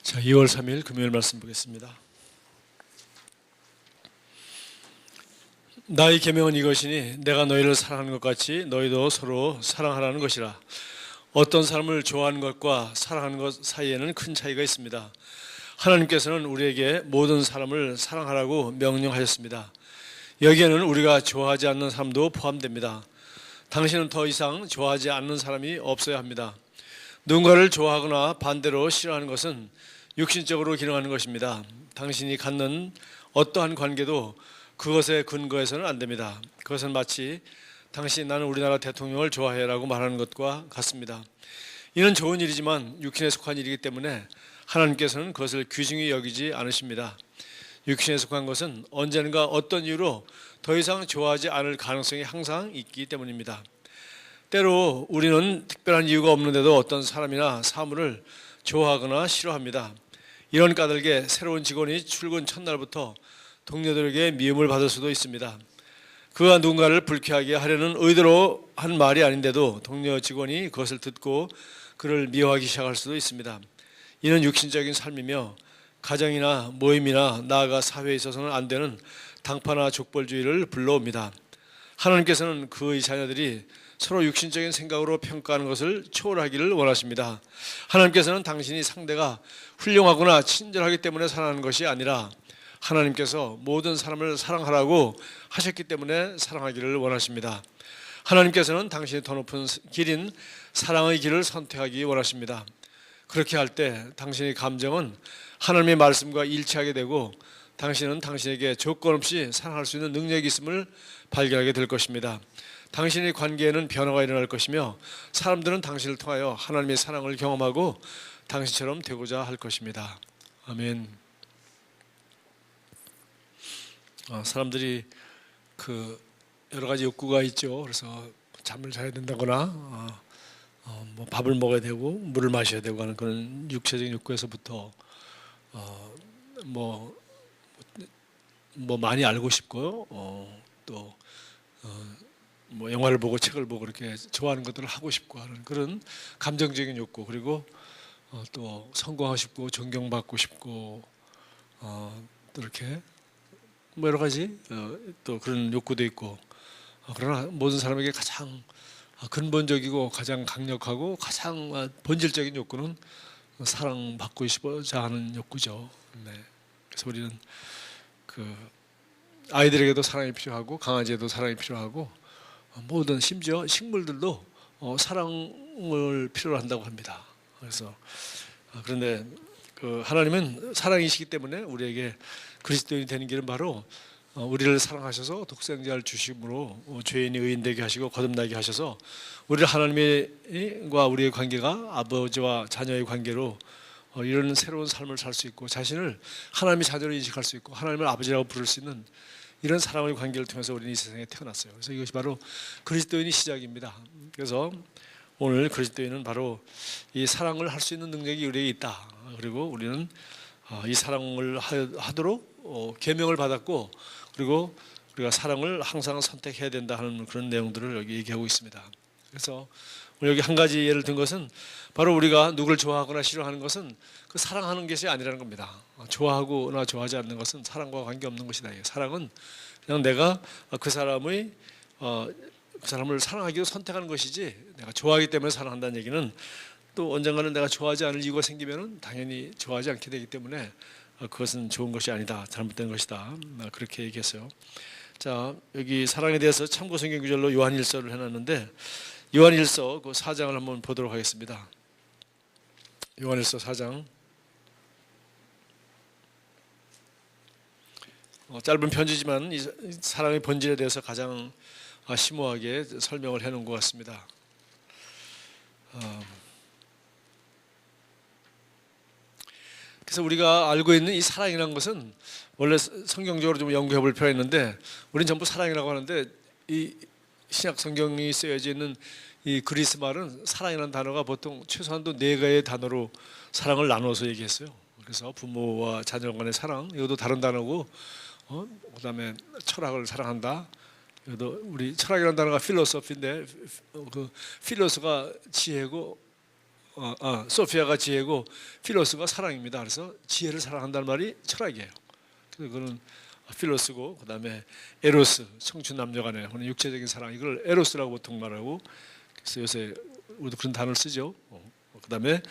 자, 2월 3일 금요일 말씀 보겠습니다. 나의 계명은 이것이니 내가 너희를 사랑하는 것 같이 너희도 서로 사랑하라는 것이라. 어떤 사람을 좋아하는 것과 사랑하는 것 사이에는 큰 차이가 있습니다. 하나님께서는 우리에게 모든 사람을 사랑하라고 명령하셨습니다. 여기에는 우리가 좋아하지 않는 사람도 포함됩니다. 당신은 더 이상 좋아하지 않는 사람이 없어야 합니다. 누군가를 좋아하거나 반대로 싫어하는 것은 육신적으로 기능하는 것입니다. 당신이 갖는 어떠한 관계도 그것에 근거해서는 안 됩니다. 그것은 마치 당신이 나는 우리나라 대통령을 좋아해라고 말하는 것과 같습니다. 이는 좋은 일이지만 육신에 속한 일이기 때문에 하나님께서는 그것을 귀중히 여기지 않으십니다. 육신에 속한 것은 언젠가 어떤 이유로 더 이상 좋아하지 않을 가능성이 항상 있기 때문입니다. 때로 우리는 특별한 이유가 없는데도 어떤 사람이나 사물을 좋아하거나 싫어합니다. 이런 까닭에 새로운 직원이 출근 첫날부터 동료들에게 미움을 받을 수도 있습니다. 그가 누군가를 불쾌하게 하려는 의도로 한 말이 아닌데도 동료 직원이 그것을 듣고 그를 미워하기 시작할 수도 있습니다. 이는 육신적인 삶이며 가정이나 모임이나 나아가 사회에 있어서는 안 되는 당파나 족벌주의를 불러옵니다. 하나님께서는 그의 자녀들이 서로 육신적인 생각으로 평가하는 것을 초월하기를 원하십니다. 하나님께서는 당신이 상대가 훌륭하거나 친절하기 때문에 사랑하는 것이 아니라 하나님께서 모든 사람을 사랑하라고 하셨기 때문에 사랑하기를 원하십니다. 하나님께서는 당신이 더 높은 길인 사랑의 길을 선택하기 원하십니다. 그렇게 할 때 당신의 감정은 하나님의 말씀과 일치하게 되고 당신은 당신에게 조건 없이 사랑할 수 있는 능력이 있음을 발견하게 될 것입니다. 당신의 관계에는 변화가 일어날 것이며 사람들은 당신을 통하여 하나님의 사랑을 경험하고 당신처럼 되고자 할 것입니다. 아멘. 사람들이 여러 가지 욕구가 있죠. 그래서 잠을 자야 된다거나 뭐 밥을 먹어야 되고 물을 마셔야 되고 하는 그런 육체적인 욕구에서부터 뭐 많이 알고 싶고요. 또 뭐 영화를 보고 책을 보고 그렇게 좋아하는 것들을 하고 싶고 하는 그런 감정적인 욕구, 그리고 또 성공하고 싶고 존경받고 싶고 또 이렇게 뭐 여러 가지 또 그런 욕구도 있고, 그러나 모든 사람에게 가장 근본적이고 가장 강력하고 가장 본질적인 욕구는 사랑받고 싶어자 하는 욕구죠. 네. 그래서 우리는 아이들에게도 사랑이 필요하고 강아지에도 사랑이 필요하고 모든 심지어 식물들도 사랑을 필요로 한다고 합니다. 그래서 그런데 하나님은 사랑이시기 때문에 우리에게 그리스도인이 되는 길은 바로 우리를 사랑하셔서 독생자를 주심으로 죄인이 의인되게 하시고 거듭나게 하셔서 우리를 하나님과 우리의 관계가 아버지와 자녀의 관계로 이런 새로운 삶을 살 수 있고 자신을 하나님의 자녀로 인식할 수 있고 하나님을 아버지라고 부를 수 있는 이런 사랑의 관계를 통해서 우리는 이 세상에 태어났어요. 그래서 이것이 바로 그리스도인의 시작입니다. 그래서 오늘 그리스도인은 바로 이 사랑을 할 수 있는 능력이 우리에게 있다. 그리고 우리는 이 사랑을 하도록 계명을 받았고, 그리고 우리가 사랑을 항상 선택해야 된다 하는 그런 내용들을 여기 얘기하고 있습니다. 그래서 여기 한 가지 예를 든 것은 바로 우리가 누구를 좋아하거나 싫어하는 것은 그 사랑하는 것이 아니라는 겁니다. 좋아하거나 좋아하지 않는 것은 사랑과 관계없는 것이다. 사랑은 그냥 내가 그 사람을 사랑하기로 선택하는 것이지, 내가 좋아하기 때문에 사랑한다는 얘기는 또 언젠가는 내가 좋아하지 않을 이유가 생기면 당연히 좋아하지 않게 되기 때문에 그것은 좋은 것이 아니다, 잘못된 것이다, 그렇게 얘기했어요. 자, 여기 사랑에 대해서 참고 성경 구절로 요한일서를 해놨는데 요한일서 그 4장을 한번 보도록 하겠습니다. 요한일서 4장. 짧은 편지지만 이 사랑의 본질에 대해서 가장 심오하게 설명을 해놓은 것 같습니다. 그래서 우리가 알고 있는 이 사랑이라는 것은 원래 성경적으로 좀 연구해 볼 필요가 있는데, 우리는 전부 사랑이라고 하는데 이 신약 성경이 쓰여져 있는 이 그리스 말은 사랑이라는 단어가 보통 최소한도 4개의 단어로 사랑을 나눠서 얘기했어요. 그래서 부모와 자녀 간의 사랑, 이것도 다른 단어고, 그다음에 철학을 사랑한다. 이것도 우리 철학이라는 단어가 필로소피인데 그 필로소가 지혜고 소피아가 지혜고 필로스가 사랑입니다. 그래서 지혜를 사랑한다는 말이 철학이에요. 그래서 그거는 필로스고, 그다음에 에로스, 청춘 남녀간의 혹은 육체적인 사랑, 이걸 에로스라고 보통 말하고, 그래서 요새 우리도 그런 단어를 쓰죠. 그다음에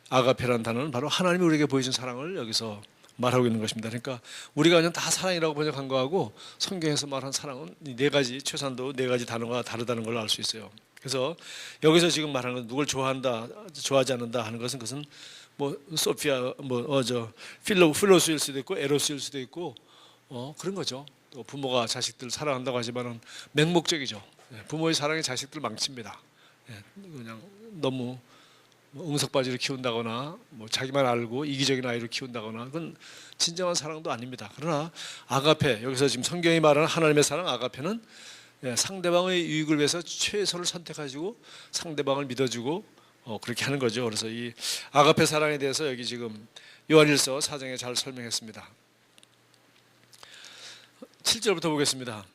아가페라는 단어는 바로 하나님이 우리에게 보여준 사랑을 여기서 말하고 있는 것입니다. 그러니까 우리가 그냥 다 사랑이라고 번역한 거하고 성경에서 말한 사랑은 네 가지, 최소한도 네 가지 단어가 다르다는 걸 알 수 있어요. 그래서 여기서 지금 말하는 건 누굴 좋아한다, 좋아하지 않는다 하는 것은, 그것은 뭐 소피아, 필로스일 수도 있고 에로스일 수도 있고 그런 거죠. 또 부모가 자식들 사랑한다고 하지만은 맹목적이죠. 부모의 사랑이 자식들 망칩니다. 그냥 너무 응석바지로 키운다거나 자기만 알고 이기적인 아이로 키운다거나, 그건 진정한 사랑도 아닙니다. 그러나 아가페, 여기서 지금 성경이 말하는 하나님의 사랑 아가페는 상대방의 유익을 위해서 최선을 선택하시고 상대방을 믿어주고 그렇게 하는 거죠. 그래서 이 아가페 사랑에 대해서 여기 지금 요한일서 4장에 잘 설명했습니다. 7절부터 보겠습니다.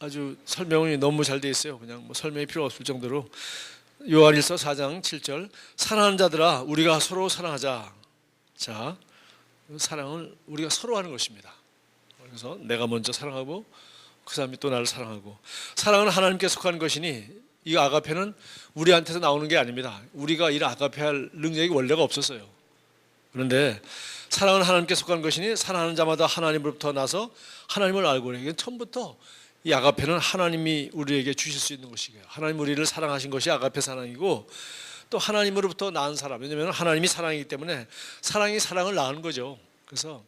아주 설명이 너무 잘 되어 있어요. 그냥 설명이 필요 없을 정도로. 요한일서 4장 7절, 사랑하는 자들아 우리가 서로 사랑하자. 자, 사랑을 우리가 서로 하는 것입니다. 그래서 내가 먼저 사랑하고 그 사람이 또 나를 사랑하고, 사랑은 하나님께 속한 것이니 이 아가페는 우리한테서 나오는 게 아닙니다. 우리가 이 아가페 할 능력이 원래가 없었어요. 그런데 사랑은 하나님께 속한 것이니 사랑하는 자마다 하나님으로부터 나서 하나님을 알고, 이게 처음부터 이 아가페는 하나님이 우리에게 주실 수 있는 것이에요. 하나님 우리를 사랑하신 것이 아가페 사랑이고, 또 하나님으로부터 낳은 사람, 왜냐하면 하나님이 사랑이기 때문에 사랑이 사랑을 낳은 거죠. 그래서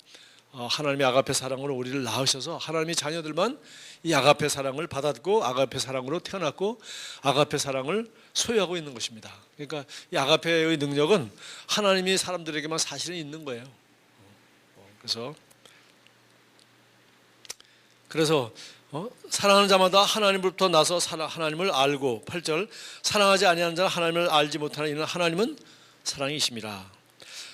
하나님의 아가페 사랑으로 우리를 낳으셔서 하나님의 자녀들만 이 아가페 사랑을 받았고 아가페 사랑으로 태어났고 아가페 사랑을 소유하고 있는 것입니다. 그러니까 이 아가페의 능력은 하나님이 사람들에게만 사실은 있는 거예요. 그래서 사랑하는 자마다 하나님으로부터 나서 하나님을 알고, 8절, 사랑하지 아니하는 자는 하나님을 알지 못하는 이는 하나님은 사랑이심이라.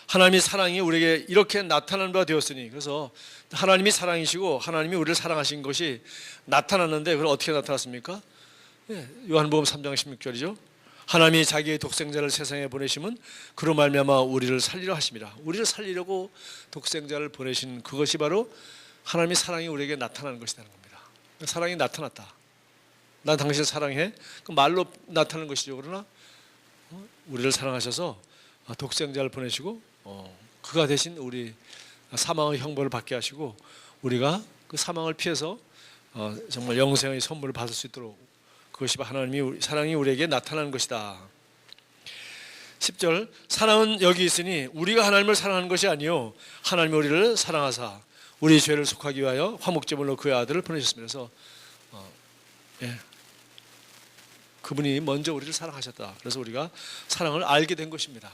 하나님의 사랑이 우리에게 이렇게 나타나는 바 되었으니, 그래서 하나님이 사랑이시고 하나님이 우리를 사랑하신 것이 나타났는데, 그걸 어떻게 나타났습니까? 요한복음 3장 16절이죠. 하나님이 자기의 독생자를 세상에 보내심은 그로 말미암아 우리를 살리려 하심이라. 우리를 살리려고 독생자를 보내신 그것이 바로 하나님의 사랑이 우리에게 나타나는 것이라는 겁니다. 사랑이 나타났다. 난 당신을 사랑해. 그 말로 나타나는 것이죠. 그러나 우리를 사랑하셔서 독생자를 보내시고 그가 대신 우리 사망의 형벌을 받게 하시고 우리가 그 사망을 피해서 정말 영생의 선물을 받을 수 있도록, 그것이 하나님이 사랑이 우리에게 나타나는 것이다. 10절, 사랑은 여기 있으니 우리가 하나님을 사랑하는 것이 아니요 하나님이 우리를 사랑하사 우리 죄를 속하기 위하여 화목제물로 그의 아들을 보내셨습니다. 그래서 그분이 먼저 우리를 사랑하셨다. 그래서 우리가 사랑을 알게 된 것입니다.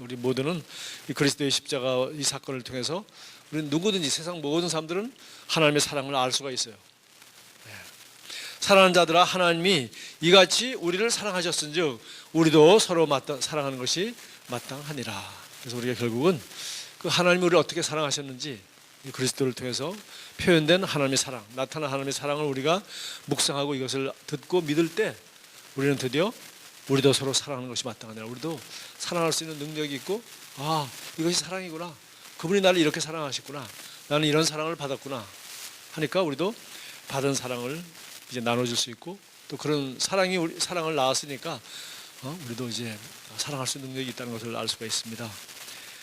우리 모두는 이 그리스도의 십자가 이 사건을 통해서 우리 누구든지 세상 모든 사람들은 하나님의 사랑을 알 수가 있어요. 사랑하는 자들아 하나님이 이같이 우리를 사랑하셨은즉 우리도 서로 사랑하는 것이 마땅하니라. 그래서 우리가 결국은 그 하나님이 우리를 어떻게 사랑하셨는지 그리스도를 통해서 표현된 하나님의 사랑, 나타난 하나님의 사랑을 우리가 묵상하고 이것을 듣고 믿을 때 우리는 드디어 우리도 서로 사랑하는 것이 마땅하니라. 우리도 사랑할 수 있는 능력이 있고, 이것이 사랑이구나, 그분이 나를 이렇게 사랑하셨구나, 나는 이런 사랑을 받았구나 하니까 우리도 받은 사랑을 이제 나눠줄 수 있고, 또 그런 사랑이 사랑을 낳았으니까 우리도 이제 사랑할 수 있는 능력이 있다는 것을 알 수가 있습니다.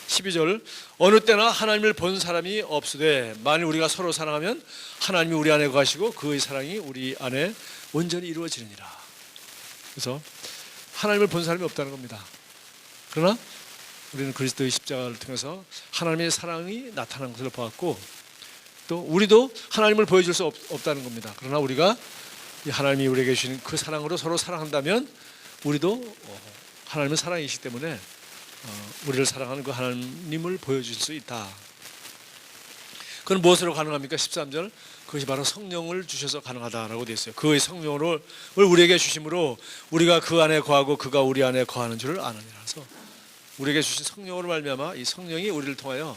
12절, 어느 때나 하나님을 본 사람이 없으되 만일 우리가 서로 사랑하면 하나님이 우리 안에 거하시고 그의 사랑이 우리 안에 온전히 이루어지느니라. 그래서 하나님을 본 사람이 없다는 겁니다. 그러나 우리는 그리스도의 십자가를 통해서 하나님의 사랑이 나타난 것을 보았고, 또 우리도 하나님을 보여줄 수 없다는 겁니다. 그러나 우리가 하나님이 우리에게 주신 그 사랑으로 서로 사랑한다면 우리도 하나님은 사랑이시기 때문에 우리를 사랑하는 그 하나님을 보여줄 수 있다. 그건 무엇으로 가능합니까? 13절, 그것이 바로 성령을 주셔서 가능하다라고 되어 있어요. 그의 성령을 우리에게 주심으로 우리가 그 안에 거하고 그가 우리 안에 거하는 줄을 아느니라. 그래서 우리에게 주신 성령으로 말미암아 이 성령이 우리를 통하여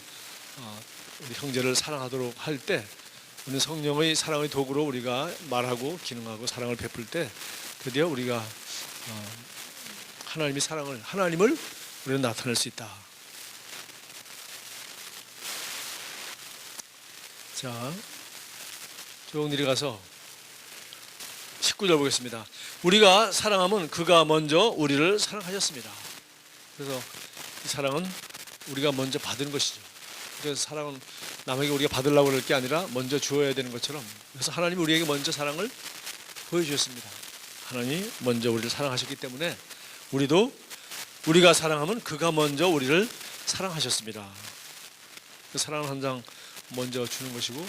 우리 형제를 사랑하도록 할 때, 우리는 성령의 사랑의 도구로 우리가 말하고 기능하고 사랑을 베풀 때 드디어 우리가 하나님의 사랑을, 하나님을 우리는 나타낼 수 있다. 자, 쭉 내려가서 19절 보겠습니다. 우리가 사랑하면 그가 먼저 우리를 사랑하셨습니다. 그래서 이 사랑은 우리가 먼저 받은 것이죠. 그래서 사랑은 남에게 우리가 받으려고 그럴 게 아니라 먼저 주어야 되는 것처럼, 그래서 하나님이 우리에게 먼저 사랑을 보여주셨습니다. 하나님이 먼저 우리를 사랑하셨기 때문에 우리가 사랑하면 그가 먼저 우리를 사랑하셨습니다. 그 사랑을 항상 먼저 주는 것이고,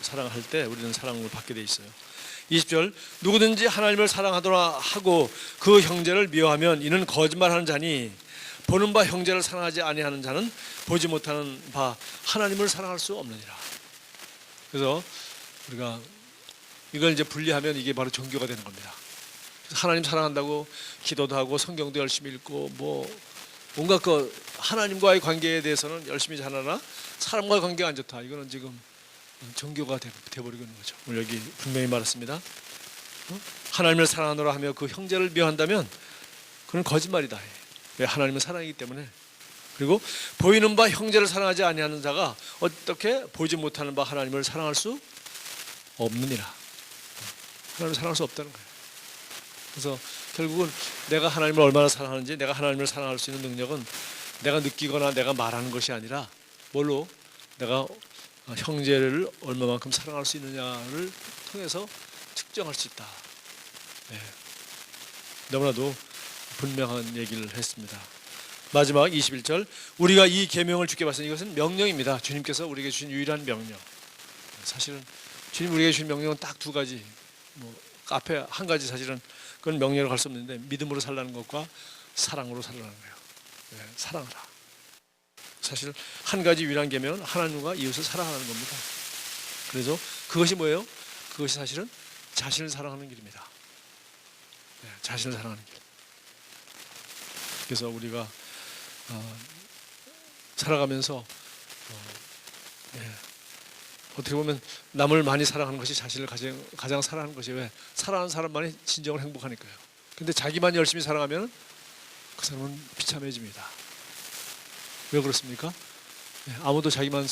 사랑할 때 우리는 사랑을 받게 돼 있어요. 20절, 누구든지 하나님을 사랑하더라 하고 그 형제를 미워하면 이는 거짓말하는 자니 보는 바 형제를 사랑하지 아니하는 자는 보지 못하는 바 하나님을 사랑할 수 없느니라. 그래서 우리가 이걸 이제 분리하면 이게 바로 종교가 되는 겁니다. 하나님 사랑한다고 기도도 하고 성경도 열심히 읽고 뭐 온갖 그 하나님과의 관계에 대해서는 열심히 잘하나 사람과의 관계가 안 좋다. 이거는 지금 종교가 돼버리고 있는 거죠. 오늘 여기 분명히 말했습니다. 하나님을 사랑하노라 하며 그 형제를 미워한다면 그건 거짓말이다. 왜? 하나님은 사랑이기 때문에. 그리고 보이는 바 형제를 사랑하지 아니하는 자가 어떻게 보지 못하는 바 하나님을 사랑할 수 없느니라. 하나님을 사랑할 수 없다는 거예요. 그래서 결국은 내가 하나님을 얼마나 사랑하는지, 내가 하나님을 사랑할 수 있는 능력은 내가 느끼거나 내가 말하는 것이 아니라 뭘로 내가 형제를 얼마만큼 사랑할 수 있느냐를 통해서 측정할 수 있다. 네. 너무나도 분명한 얘기를 했습니다. 마지막 21절, 우리가 이 계명을 주께 받으니 이것은 명령입니다. 주님께서 우리에게 주신 유일한 명령. 사실은 주님 우리에게 주신 명령은 딱 두 가지. 뭐 앞에 한 가지 사실은 그건 명령으로 갈 수 없는데 믿음으로 살라는 것과 사랑으로 살라는 거예요. 네, 사랑하라. 사실 한 가지 유일한 계명은 하나님과 이웃을 사랑하는 겁니다. 그래서 그것이 뭐예요? 그것이 사실은 자신을 사랑하는 길입니다. 네, 자신을 사랑하는 길. 그래서 우리가 살아가면서 어떻게 보면 남을 많이 사랑하는 것이 자신을 가장 사랑하는 것이, 왜? 사랑하는 사람만이 진정으로 행복하니까요. 근데 자기만 열심히 사랑하면 그 사람은 비참해집니다. 왜 그렇습니까? 아무도 자기만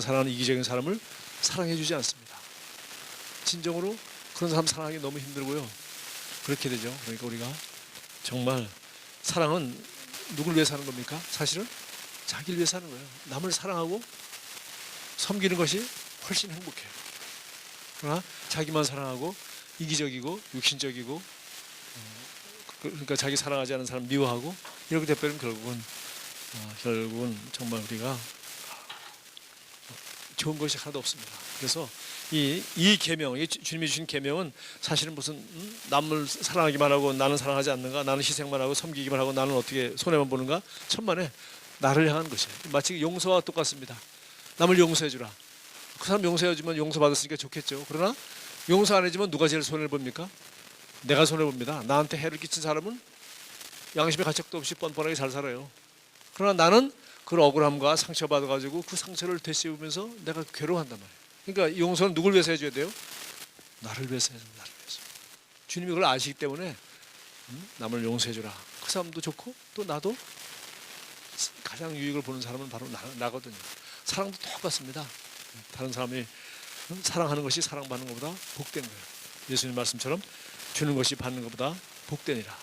사랑하는 이기적인 사람을 사랑해주지 않습니다. 진정으로 그런 사람 사랑하기 너무 힘들고요. 그렇게 되죠. 그러니까 우리가 정말 사랑은 누굴 위해서 하는 겁니까? 사실은 자기를 위해서 하는 거예요. 남을 사랑하고 섬기는 것이 훨씬 행복해요. 그러나 자기만 사랑하고 이기적이고 육신적이고, 그러니까 자기 사랑하지 않는 사람 미워하고 이렇게 돼버리면 결국은 정말 우리가 좋은 것이 하나도 없습니다. 그래서 이 계명, 주님이 주신 계명은 사실은 무슨 남을 사랑하기만 하고 나는 사랑하지 않는가, 나는 희생만 하고 섬기기만 하고 나는 어떻게 손해만 보는가, 천만에 나를 향한 것이에요. 마치 용서와 똑같습니다. 남을 용서해주라. 그 사람 용서해주면 용서받았으니까 좋겠죠. 그러나 용서 안 해주면 누가 제일 손해를 봅니까? 내가 손해봅니다. 나한테 해를 끼친 사람은 양심의 가책도 없이 뻔뻔하게 잘 살아요. 그러나 나는 그 억울함과 상처받아가지고 그 상처를 되씹으면서 내가 괴로워한단 말이에요. 그러니까 용서는 누굴 위해서 해줘야 돼요? 나를 위해서 해줘야 돼요. 나를 위해서. 주님이 그걸 아시기 때문에 남을 용서해주라. 그 사람도 좋고 또 나도 가장 유익을 보는 사람은 바로 나거든요. 사랑도 똑같습니다. 다른 사람이 사랑하는 것이 사랑받는 것보다 복된 거예요. 예수님 말씀처럼 주는 것이 받는 것보다 복되니라.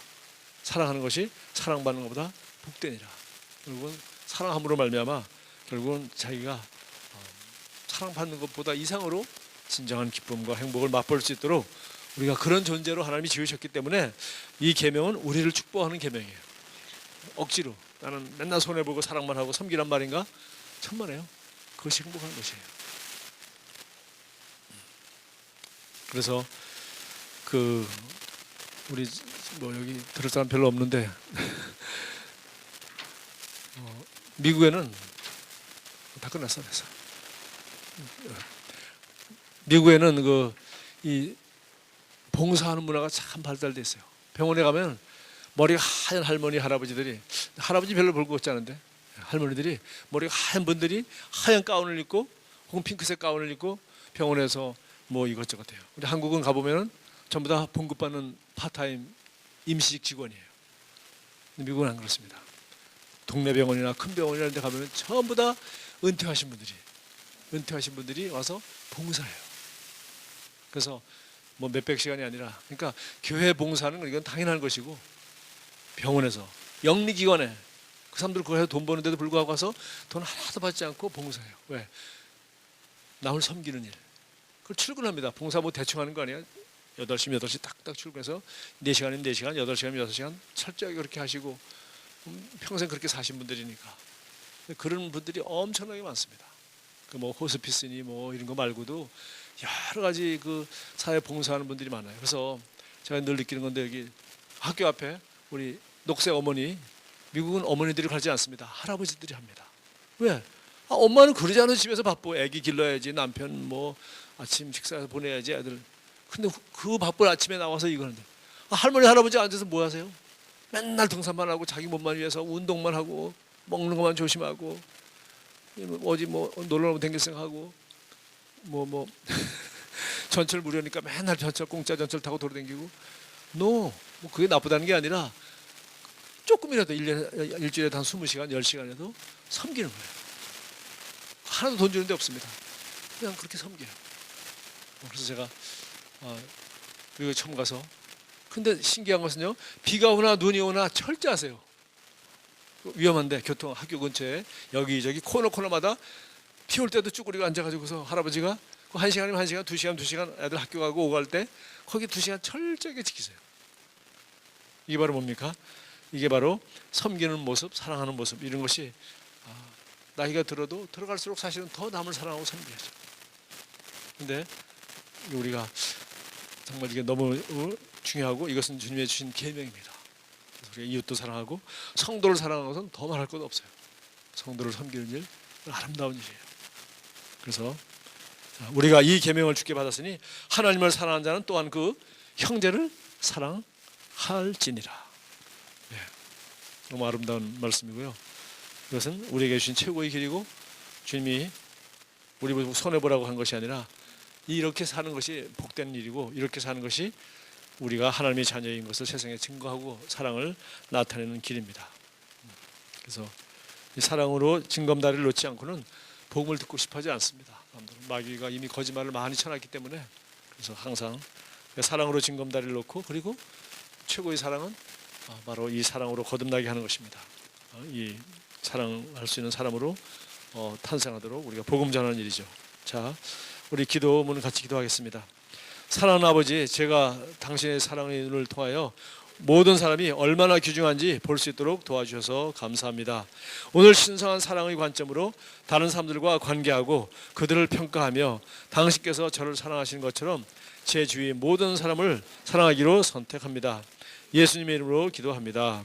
사랑하는 것이 사랑받는 것보다 복되니라. 결국은 사랑함으로 말미암아 결국은 자기가 사랑받는 것보다 이상으로 진정한 기쁨과 행복을 맛볼 수 있도록 우리가 그런 존재로 하나님이 지으셨기 때문에 이 계명은 우리를 축복하는 계명이에요. 억지로 나는 맨날 손해보고 사랑만 하고 섬기란 말인가? 천만에요. 그것이 행복한 것이에요. 그래서 우리 뭐 여기 들을 사람 별로 없는데 미국에는 다 끝났어. 그래서 미국에는 이 봉사하는 문화가 참 발달돼 있어요. 병원에 가면 머리가 하얀 할아버지 별로 볼 것 같지 않은데 할머니들이 머리가 하얀 분들이 하얀 가운을 입고 혹은 핑크색 가운을 입고 병원에서 뭐 이것저것 해요. 근데 한국은 가보면은 전부 다 봉급받는 파타임 임시직 직원이에요. 근데 미국은 안 그렇습니다. 동네 병원이나 큰 병원이나 이런 데 가면 전부 다 은퇴하신 분들이 와서 봉사해요. 그래서 뭐 몇백 시간이 아니라, 그러니까 교회 봉사는 이건 당연한 것이고, 병원에서 영리기관에 그 사람들 그거 해서 돈 버는데도 불구하고 와서 돈 하나도 받지 않고 봉사해요. 왜? 남을 섬기는 일. 그걸 출근합니다. 봉사 뭐 대충 하는 거 아니에요? 8시 딱딱 출근해서 4시간이면 4시간, 8시간이면 6시간 철저하게 그렇게 하시고 평생 그렇게 사신 분들이니까. 그런 분들이 엄청나게 많습니다. 그 뭐 호스피스니 뭐 이런 거 말고도 여러 가지 그 사회 봉사하는 분들이 많아요. 그래서 제가 늘 느끼는 건데, 여기 학교 앞에 우리 녹색 어머니, 미국은 어머니들이 가지 않습니다. 할아버지들이 합니다. 왜? 엄마는 그러지 않아도 집에서 바빠. 애기 길러야지, 남편 뭐 아침 식사해서 보내야지 애들. 근데 그 바쁜 아침에 나와서 이거 하는데, 할머니 할아버지 앉아서 뭐 하세요? 맨날 등산만 하고 자기 몸만 위해서 운동만 하고 먹는 것만 조심하고 어디 뭐 놀러 가면 댕길 생각하고 뭐 전철 무료니까 맨날 공짜 전철 타고 돌아다니고. 뭐 그게 나쁘다는 게 아니라 조금이라도 일주일에 한 20시간, 10시간이라도 섬기는 거예요. 하나도 돈 주는 데 없습니다. 그냥 그렇게 섬겨요. 그래서 제가 미국에 처음 가서, 근데 신기한 것은요, 비가 오나 눈이 오나 철저하세요. 위험한데 교통 학교 근처에 여기저기 코너마다 비 올 때도 쭈그리고 앉아가지고서 할아버지가 1시간이면 1시간, 2시간 2시간 애들 학교 가고 오고 할 때 거기 2시간 철저하게 지키세요. 이게 바로 뭡니까? 이게 바로 섬기는 모습, 사랑하는 모습, 이런 것이 나이가 들어도 들어갈수록 사실은 더 남을 사랑하고 섬겨야죠. 근데 우리가 정말 이게 너무 중요하고, 이것은 주님이 주신 계명입니다. 그래서 우리가 이웃도 사랑하고 성도를 사랑하는 것은 더 말할 것 없어요. 성도를 섬기는 일, 아름다운 일이에요. 그래서 우리가 이 계명을 주께 받았으니 하나님을 사랑하는 자는 또한 그 형제를 사랑할지니라. 네. 너무 아름다운 말씀이고요. 이것은 우리에게 주신 최고의 길이고, 주님이 우리 손해보라고 한 것이 아니라 이렇게 사는 것이 복된 일이고, 이렇게 사는 것이 우리가 하나님의 자녀인 것을 세상에 증거하고 사랑을 나타내는 길입니다. 그래서 이 사랑으로 징검다리를 놓지 않고는 복음을 듣고 싶어하지 않습니다. 마귀가 이미 거짓말을 많이 쳐놨기 때문에. 그래서 항상 사랑으로 징검다리를 놓고, 그리고 최고의 사랑은 바로 이 사랑으로 거듭나게 하는 것입니다. 이 사랑할 수 있는 사람으로 탄생하도록 우리가 복음 전하는 일이죠. 자, 우리 기도문을 같이 기도하겠습니다. 사랑하는 아버지, 제가 당신의 사랑을 통하여 모든 사람이 얼마나 귀중한지 볼 수 있도록 도와주셔서 감사합니다. 오늘 신성한 사랑의 관점으로 다른 사람들과 관계하고 그들을 평가하며 당신께서 저를 사랑하시는 것처럼 제 주위 모든 사람을 사랑하기로 선택합니다. 예수님의 이름으로 기도합니다.